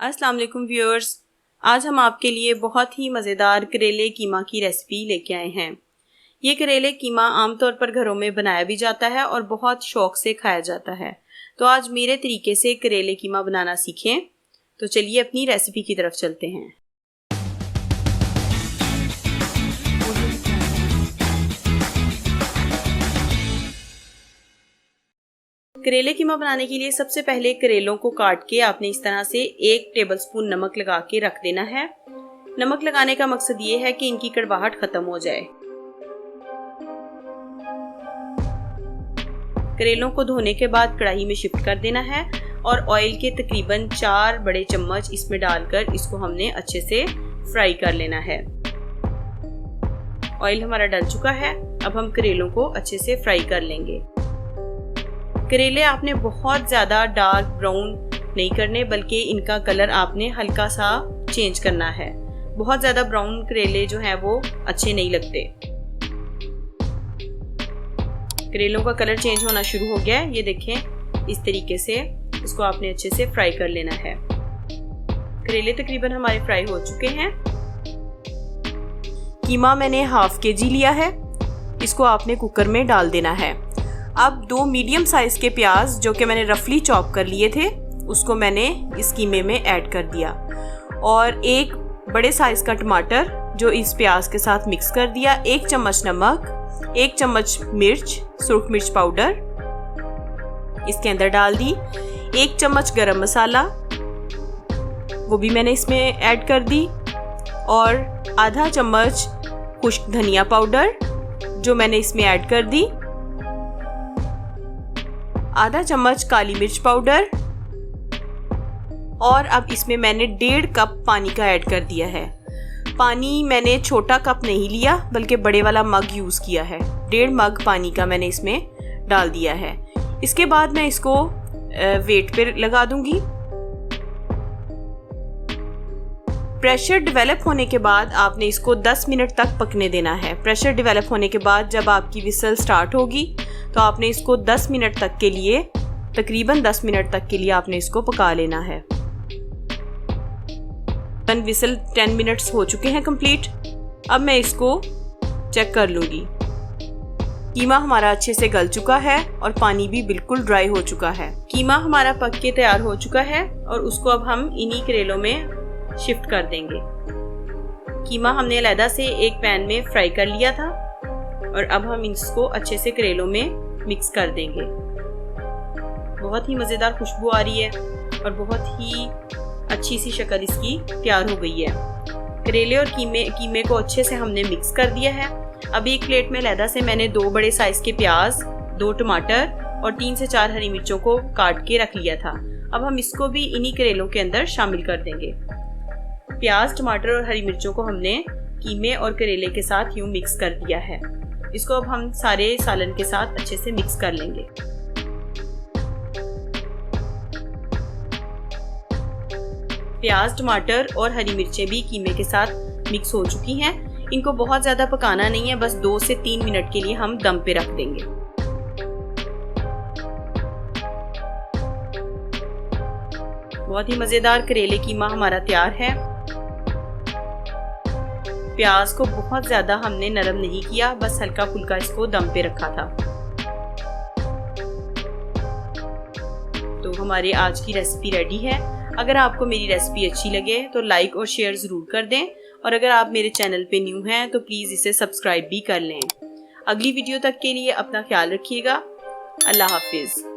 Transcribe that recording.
अस्सलाम वालेकुम व्यूअर्स, आज हम आपके लिए बहुत ही मज़ेदार करेले कीमा की रेसिपी लेके आए हैं। ये करेले कीमा आमतौर पर घरों में बनाया भी जाता है और बहुत शौक से खाया जाता है। तो आज मेरे तरीके से करेले कीमा बनाना सीखें। तो चलिए अपनी रेसिपी की तरफ चलते हैं। करेले कीमा बनाने के लिए सबसे पहले करेलों को काट के आपने इस तरह से 1 टेबलस्पून नमक लगा के रख देना है। नमक लगाने का मकसद ये है कि इनकी कड़वाहट खत्म हो जाए। करेलों को धोने के बाद कढ़ाई में शिफ्ट कर देना है और ऑयल के तकरीबन 4 बड़े चम्मच इसमें डालकर इसको हमने अच्छे से फ्राई कर लेना है। ऑयल हमारा डल चुका है, अब हम करेलों को अच्छे से फ्राई कर लेंगे। करेले आपने बहुत ज़्यादा डार्क ब्राउन नहीं करने, बल्कि इनका कलर आपने हल्का सा चेंज करना है। बहुत ज़्यादा ब्राउन करेले जो हैं वो अच्छे नहीं लगते। करेलों का कलर चेंज होना शुरू हो गया है, ये देखें। इस तरीके से इसको आपने अच्छे से फ्राई कर लेना है। करेले तकरीबन हमारे फ्राई हो चुके हैं। कीमा मैंने ½ kg लिया है, इसको आपने कुकर में डाल देना है। अब 2 मीडियम साइज़ के प्याज जो कि मैंने रफली चॉप कर लिए थे उसको मैंने इस कीमे में ऐड कर दिया और 1 बड़े साइज़ का टमाटर जो इस प्याज के साथ मिक्स कर दिया। 1 चम्मच नमक, 1 चम्मच मिर्च, सुर्ख मिर्च पाउडर इसके अंदर डाल दी। 1 चम्मच गरम मसाला वो भी मैंने इसमें ऐड कर दी और आधा चम्मच खुश्क धनिया पाउडर जो मैंने इसमें ऐड कर दी। आधा चम्मच काली मिर्च पाउडर और अब इसमें मैंने 1.5 कप पानी का ऐड कर दिया है। पानी मैंने छोटा कप नहीं लिया बल्कि बड़े वाला मग यूज़ किया है। 1.5 मग पानी का मैंने इसमें डाल दिया है। इसके बाद मैं इसको वेट पर लगा दूंगी। प्रेशर डेवलप होने के बाद आपने इसको 10 मिनट तक पकने देना है। प्रेशर डेवलप होने के बाद जब आपकी विसल स्टार्ट होगी तो आपने इसको 10 मिनट तक के लिए, तकरीबन 10 मिनट तक के लिए आपने इसको पका लेना है। विसल 10 मिनट्स हो चुके हैं कंप्लीट। अब मैं इसको चेक कर लूँगी। कीमा हमारा अच्छे से गल चुका है और पानी भी बिल्कुल ड्राई हो चुका है। कीमा हमारा पक के तैयार हो चुका है और उसको अब हम इन्हीं करेलों में शिफ्ट कर देंगे। कीमा हमने अलहदा से एक पैन में फ्राई कर लिया था और अब हम इसको अच्छे से करेलों में मिक्स कर देंगे। बहुत ही मज़ेदार खुशबू आ रही है और बहुत ही अच्छी सी शक्ल इसकी तैयार हो गई है। करेले और कीमे को अच्छे से हमने मिक्स कर दिया है। अब एक प्लेट में अलहदा से मैंने 2 बड़े साइज़ के प्याज, 2 टमाटर और 3 से 4 हरी मिर्चों को काट के रख लिया था। अब हम इसको भी इन्हीं करेलों के अंदर शामिल कर देंगे। प्याज, टमाटर और हरी मिर्चों को हमने कीमे और करेले के साथ यूं मिक्स कर दिया है। इसको अब हम सारे सालन के साथ अच्छे से मिक्स कर लेंगे। प्याज, टमाटर और हरी मिर्चें भी कीमे के साथ मिक्स हो चुकी हैं। इनको बहुत ज़्यादा पकाना नहीं है, बस 2 से 3 मिनट के लिए हम दम पे रख देंगे। बहुत ही मज़ेदार करेले कीमा हमारा तैयार है। प्याज को बहुत ज़्यादा हमने नरम नहीं किया, बस हल्का फुल्का इसको दम पे रखा था। तो हमारी आज की रेसिपी रेडी है। अगर आपको मेरी रेसिपी अच्छी लगे तो लाइक और शेयर ज़रूर कर दें और अगर आप मेरे चैनल पे न्यू हैं तो प्लीज़ इसे सब्सक्राइब भी कर लें। अगली वीडियो तक के लिए अपना ख्याल रखिएगा। अल्लाह हाफिज़।